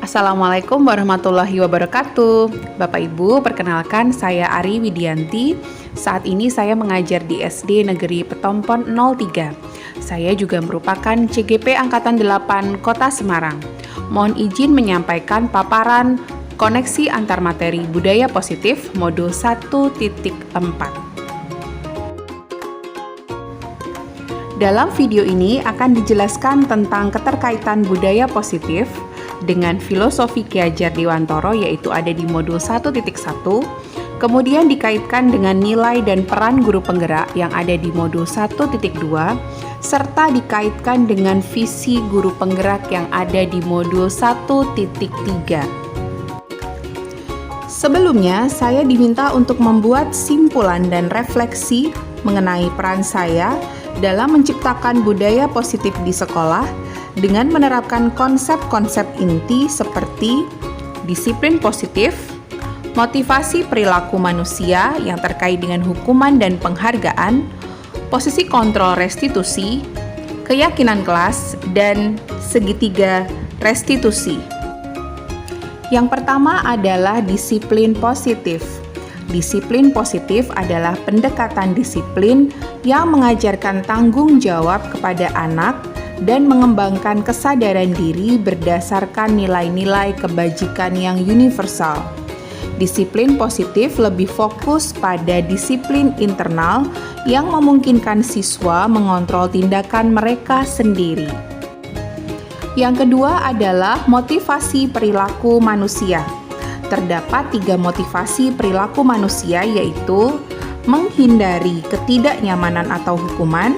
Assalamualaikum warahmatullahi wabarakatuh. Bapak Ibu, perkenalkan saya Ari Widianti. Saat ini saya mengajar di SD Negeri Petompon 03. Saya juga merupakan CGP Angkatan 8 Kota Semarang. Mohon izin menyampaikan paparan koneksi antar materi budaya positif modul 1.4. Dalam video ini akan dijelaskan tentang keterkaitan budaya positif dengan filosofi Ki Hajar Dewantara, yaitu ada di modul 1.1, kemudian dikaitkan dengan nilai dan peran guru penggerak yang ada di modul 1.2, serta dikaitkan dengan visi guru penggerak yang ada di modul 1.3. Sebelumnya, saya diminta untuk membuat simpulan dan refleksi mengenai peran saya dalam menciptakan budaya positif di sekolah dengan menerapkan konsep-konsep inti seperti disiplin positif, motivasi perilaku manusia yang terkait dengan hukuman dan penghargaan, posisi kontrol restitusi, keyakinan kelas, dan segitiga restitusi. Yang pertama adalah disiplin positif. Disiplin positif adalah pendekatan disiplin yang mengajarkan tanggung jawab kepada anak dan mengembangkan kesadaran diri berdasarkan nilai-nilai kebajikan yang universal. Disiplin positif lebih fokus pada disiplin internal yang memungkinkan siswa mengontrol tindakan mereka sendiri. Yang kedua adalah motivasi perilaku manusia. Terdapat 3 motivasi perilaku manusia, yaitu menghindari ketidaknyamanan atau hukuman,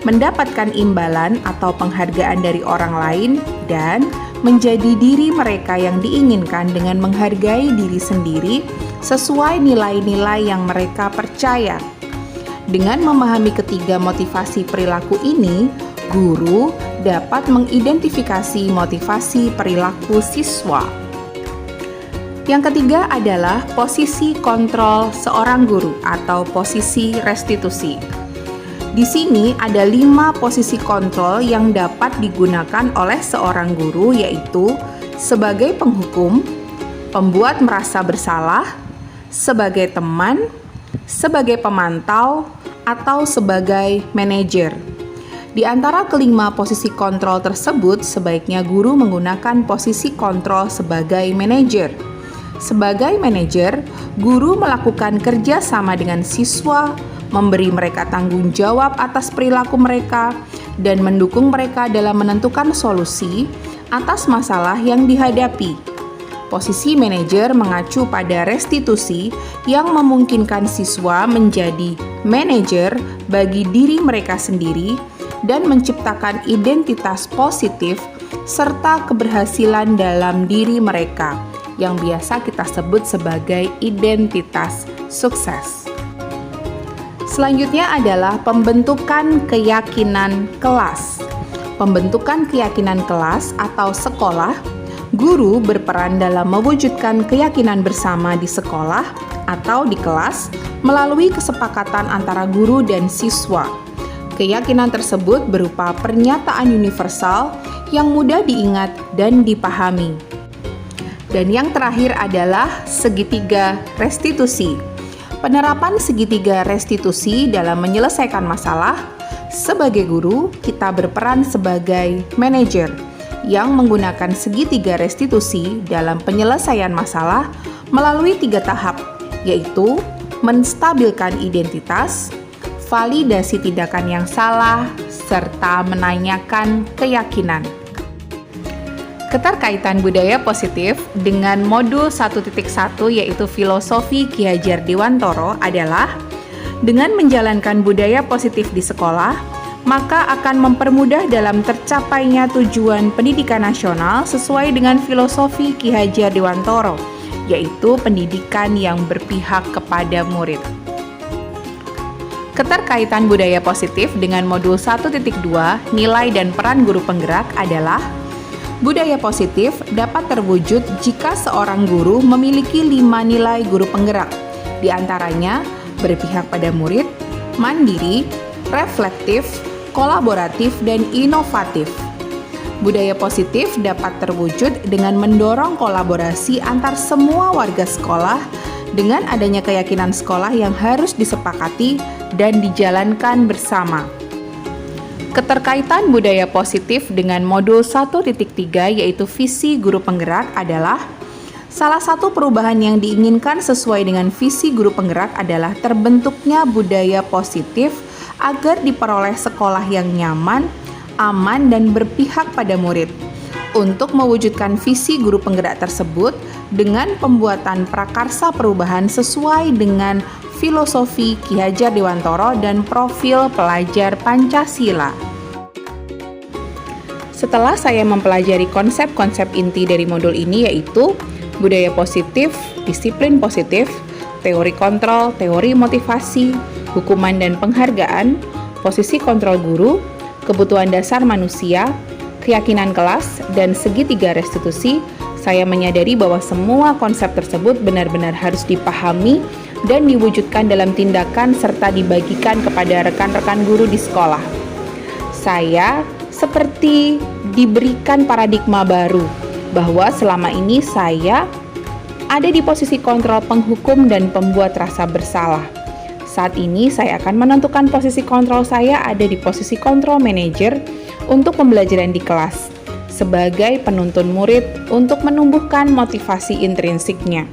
mendapatkan imbalan atau penghargaan dari orang lain, dan menjadi diri mereka yang diinginkan dengan menghargai diri sendiri sesuai nilai-nilai yang mereka percaya. Dengan memahami ketiga motivasi perilaku ini, guru dapat mengidentifikasi motivasi perilaku siswa. Yang ketiga adalah posisi kontrol seorang guru atau posisi restitusi. Di sini ada 5 posisi kontrol yang dapat digunakan oleh seorang guru, yaitu sebagai penghukum, pembuat merasa bersalah, sebagai teman, sebagai pemantau, atau sebagai manajer. Di antara kelima posisi kontrol tersebut, sebaiknya guru menggunakan posisi kontrol sebagai manajer. Sebagai manajer, guru melakukan kerja sama dengan siswa, memberi mereka tanggung jawab atas perilaku mereka, dan mendukung mereka dalam menentukan solusi atas masalah yang dihadapi. Posisi manajer mengacu pada restitusi yang memungkinkan siswa menjadi manajer bagi diri mereka sendiri dan menciptakan identitas positif serta keberhasilan dalam diri mereka, yang biasa kita sebut sebagai identitas sukses. Selanjutnya adalah pembentukan keyakinan kelas. Pembentukan keyakinan kelas atau sekolah, guru berperan dalam mewujudkan keyakinan bersama di sekolah atau di kelas melalui kesepakatan antara guru dan siswa. Keyakinan tersebut berupa pernyataan universal yang mudah diingat dan dipahami. Dan yang terakhir adalah segitiga restitusi. Penerapan segitiga restitusi dalam menyelesaikan masalah. Sebagai guru, kita berperan sebagai manajer yang menggunakan segitiga restitusi dalam penyelesaian masalah melalui 3 tahap, yaitu menstabilkan identitas, validasi tindakan yang salah, serta menanyakan keyakinan. Keterkaitan budaya positif dengan modul 1.1, yaitu filosofi Ki Hajar Dewantara, adalah dengan menjalankan budaya positif di sekolah, maka akan mempermudah dalam tercapainya tujuan pendidikan nasional sesuai dengan filosofi Ki Hajar Dewantara, yaitu pendidikan yang berpihak kepada murid. Keterkaitan budaya positif dengan modul 1.2, nilai dan peran guru penggerak, adalah budaya positif dapat terwujud jika seorang guru memiliki 5 nilai guru penggerak, di antaranya berpihak pada murid, mandiri, reflektif, kolaboratif, dan inovatif. Budaya positif dapat terwujud dengan mendorong kolaborasi antar semua warga sekolah dengan adanya keyakinan sekolah yang harus disepakati dan dijalankan bersama. Keterkaitan budaya positif dengan modul 1.3 yaitu visi guru penggerak adalah salah satu perubahan yang diinginkan sesuai dengan visi guru penggerak adalah terbentuknya budaya positif agar diperoleh sekolah yang nyaman, aman, dan berpihak pada murid. Untuk mewujudkan visi guru penggerak tersebut dengan pembuatan prakarsa perubahan sesuai dengan filosofi Ki Hajar Dewantoro dan profil pelajar Pancasila. Setelah saya mempelajari konsep-konsep inti dari modul ini yaitu budaya positif, disiplin positif, teori kontrol, teori motivasi, hukuman dan penghargaan, posisi kontrol guru, kebutuhan dasar manusia, keyakinan kelas, dan segitiga restitusi, saya menyadari bahwa semua konsep tersebut benar-benar harus dipahami dan diwujudkan dalam tindakan serta dibagikan kepada rekan-rekan guru di sekolah. Saya seperti diberikan paradigma baru bahwa selama ini saya ada di posisi kontrol penghukum dan pembuat rasa bersalah. Saat ini saya akan menentukan posisi kontrol saya ada di posisi kontrol manajer untuk pembelajaran di kelas sebagai penuntun murid untuk menumbuhkan motivasi intrinsiknya.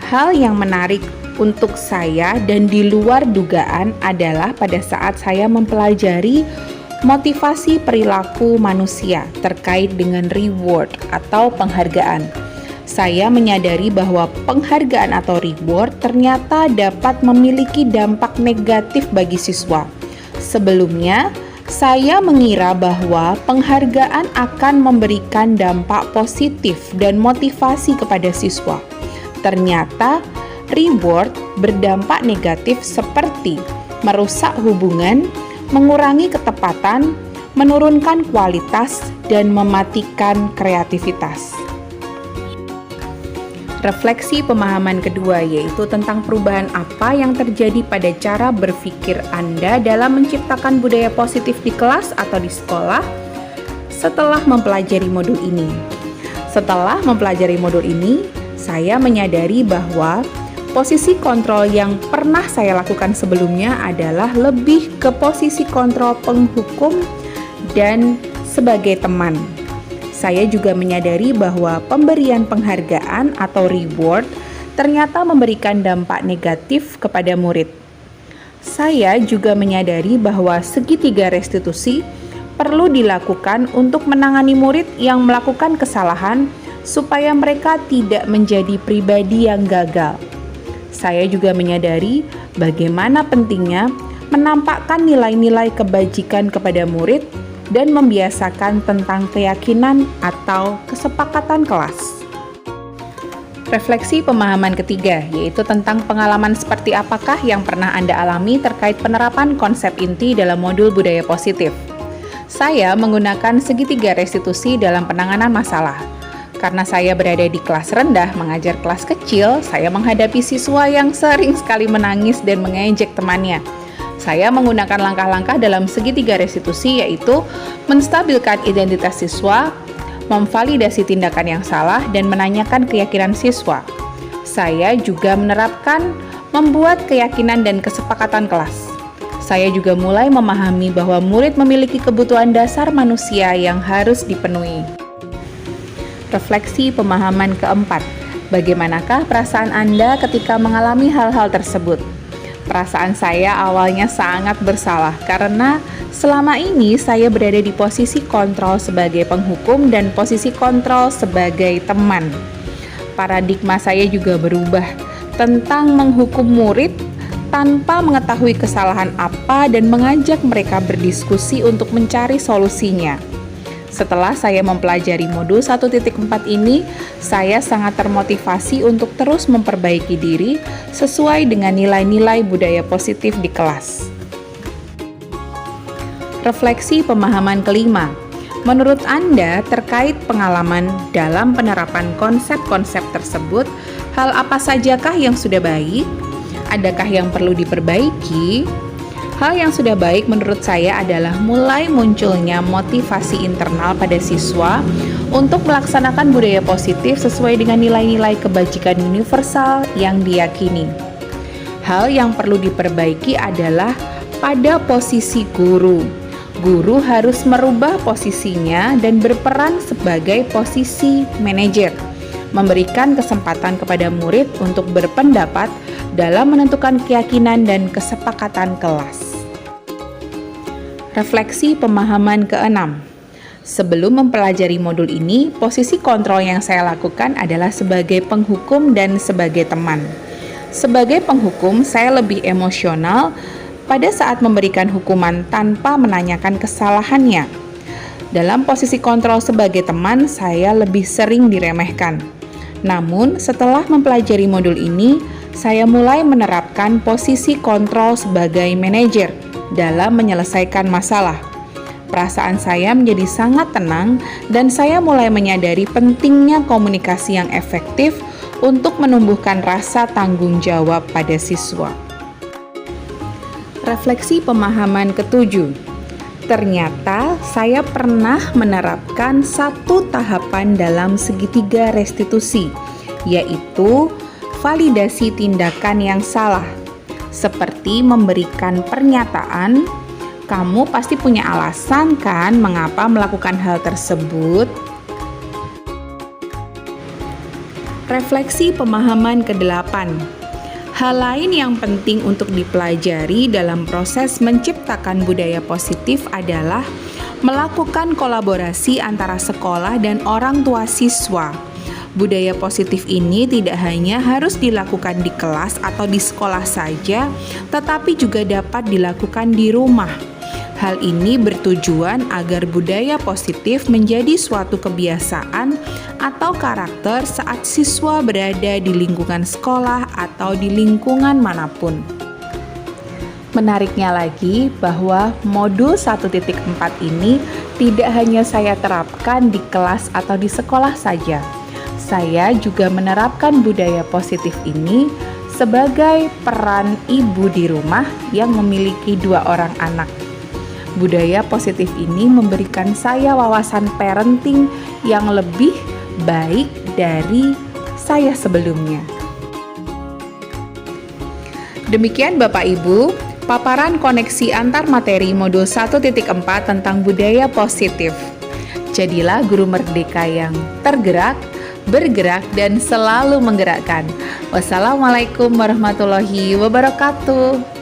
Hal yang menarik untuk saya dan di luar dugaan adalah pada saat saya mempelajari motivasi perilaku manusia terkait dengan reward atau penghargaan. Saya menyadari bahwa penghargaan atau reward ternyata dapat memiliki dampak negatif bagi siswa. Sebelumnya, saya mengira bahwa penghargaan akan memberikan dampak positif dan motivasi kepada siswa. Ternyata, reward berdampak negatif seperti merusak hubungan, mengurangi ketepatan, menurunkan kualitas, dan mematikan kreativitas. Refleksi pemahaman kedua yaitu tentang perubahan apa yang terjadi pada cara berpikir Anda dalam menciptakan budaya positif di kelas atau di sekolah setelah mempelajari modul ini. Setelah mempelajari modul ini, saya menyadari bahwa posisi kontrol yang pernah saya lakukan sebelumnya adalah lebih ke posisi kontrol penghukum dan sebagai teman. Saya juga menyadari bahwa pemberian penghargaan atau reward ternyata memberikan dampak negatif kepada murid. Saya juga menyadari bahwa segitiga restitusi perlu dilakukan untuk menangani murid yang melakukan kesalahan supaya mereka tidak menjadi pribadi yang gagal. Saya juga menyadari bagaimana pentingnya menampakkan nilai-nilai kebajikan kepada murid dan membiasakan tentang keyakinan atau kesepakatan kelas. Refleksi pemahaman ketiga, yaitu tentang pengalaman seperti apakah yang pernah Anda alami terkait penerapan konsep inti dalam modul budaya positif. Saya menggunakan segitiga restitusi dalam penanganan masalah. Karena saya berada di kelas rendah mengajar kelas kecil, saya menghadapi siswa yang sering sekali menangis dan mengejek temannya. Saya menggunakan langkah-langkah dalam segitiga restitusi yaitu menstabilkan identitas siswa, memvalidasi tindakan yang salah, dan menanyakan keyakinan siswa. Saya juga menerapkan membuat keyakinan dan kesepakatan kelas. Saya juga mulai memahami bahwa murid memiliki kebutuhan dasar manusia yang harus dipenuhi. Refleksi pemahaman keempat, bagaimanakah perasaan Anda ketika mengalami hal-hal tersebut? Perasaan saya awalnya sangat bersalah karena selama ini saya berada di posisi kontrol sebagai penghukum dan posisi kontrol sebagai teman. Paradigma saya juga berubah tentang menghukum murid tanpa mengetahui kesalahan apa dan mengajak mereka berdiskusi untuk mencari solusinya. Setelah saya mempelajari modul 1.4 ini, saya sangat termotivasi untuk terus memperbaiki diri sesuai dengan nilai-nilai budaya positif di kelas. Refleksi pemahaman kelima. Menurut Anda terkait pengalaman dalam penerapan konsep-konsep tersebut, hal apa sajakah yang sudah baik? Adakah yang perlu diperbaiki? Hal yang sudah baik menurut saya adalah mulai munculnya motivasi internal pada siswa untuk melaksanakan budaya positif sesuai dengan nilai-nilai kebajikan universal yang diyakini. Hal yang perlu diperbaiki adalah pada posisi guru. Guru harus merubah posisinya dan berperan sebagai posisi manajer, memberikan kesempatan kepada murid untuk berpendapat dalam menentukan keyakinan dan kesepakatan kelas. Refleksi pemahaman ke-6. Sebelum mempelajari modul ini, posisi kontrol yang saya lakukan adalah sebagai penghukum dan sebagai teman. Sebagai penghukum, saya lebih emosional pada saat memberikan hukuman tanpa menanyakan kesalahannya. Dalam posisi kontrol sebagai teman, saya lebih sering diremehkan. Namun, setelah mempelajari modul ini, saya mulai menerapkan posisi kontrol sebagai manajer dalam menyelesaikan masalah. Perasaan saya menjadi sangat tenang dan saya mulai menyadari pentingnya komunikasi yang efektif untuk menumbuhkan rasa tanggung jawab pada siswa. Refleksi pemahaman ke-7. Ternyata saya pernah menerapkan satu tahapan dalam segitiga restitusi, yaitu validasi tindakan yang salah. Seperti memberikan pernyataan, kamu pasti punya alasan kan mengapa melakukan hal tersebut? Refleksi pemahaman ke-8. Hal lain yang penting untuk dipelajari dalam proses menciptakan budaya positif adalah melakukan kolaborasi antara sekolah dan orang tua siswa. Budaya positif ini tidak hanya harus dilakukan di kelas atau di sekolah saja, tetapi juga dapat dilakukan di rumah. Hal ini bertujuan agar budaya positif menjadi suatu kebiasaan atau karakter saat siswa berada di lingkungan sekolah atau di lingkungan manapun. Menariknya lagi bahwa modul 1.4 ini tidak hanya saya terapkan di kelas atau di sekolah saja. Saya juga menerapkan budaya positif ini sebagai peran ibu di rumah yang memiliki 2 orang anak. Budaya positif ini memberikan saya wawasan parenting yang lebih baik dari saya sebelumnya. Demikian Bapak Ibu, paparan koneksi antar materi modul 1.4 tentang budaya positif. Jadilah guru merdeka yang tergerak, bergerak, dan selalu menggerakkan. Wassalamualaikum warahmatullahi wabarakatuh.